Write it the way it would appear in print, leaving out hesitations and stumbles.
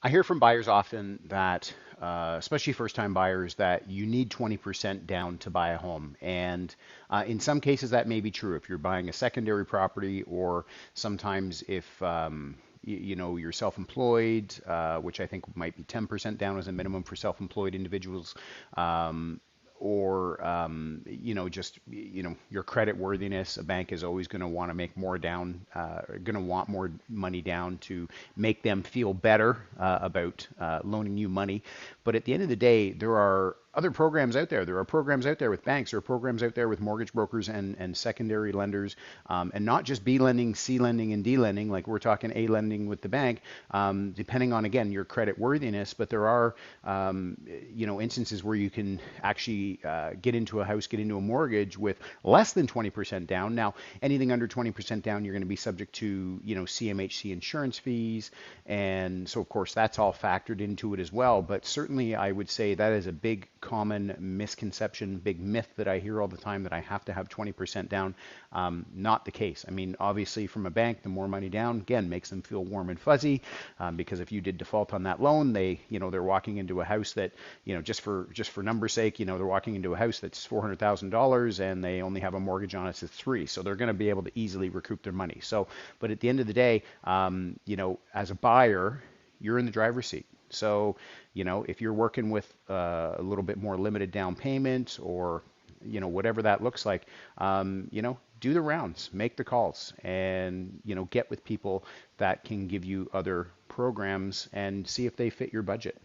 I hear from buyers often that, especially first-time buyers, that you need 20% down to buy a home. And in some cases, that may be true if you're buying a secondary property, or sometimes if you're self-employed, which I think might be 10% down as a minimum for self-employed individuals. Um, or just your credit worthiness. A bank is always going to want to make more down, going to want more money down to make them feel better about loaning you money. But at the end of the day, there are other programs out there. There are programs out there with banks. There are programs out there with mortgage brokers and secondary lenders, and not just B lending, C lending, and D lending. Like we're talking A lending with the bank, depending on again your credit worthiness. But there are instances where you can actually get into a house, get into a mortgage with less than 20% down. Now, anything under 20% down, you're going to be subject to CMHC insurance fees, and so of course that's all factored into it as well. But certainly, I would say that is a big common misconception, big myth that I hear all the time that I have to have 20% down. Not the case. I mean, obviously, from a bank, the more money down again makes them feel warm and fuzzy, because if you did default on that loan, they're walking into a house that, just for numbers sake, they're walking into a house that's $400,000 and they only have a mortgage on it that's three, so they're going to be able to easily recoup their money. So, but at the end of the day, as a buyer, you're in the driver's seat. So, if you're working with a little bit more limited down payment, or whatever that looks like, do the rounds, make the calls, and get with people that can give you other programs and see if they fit your budget.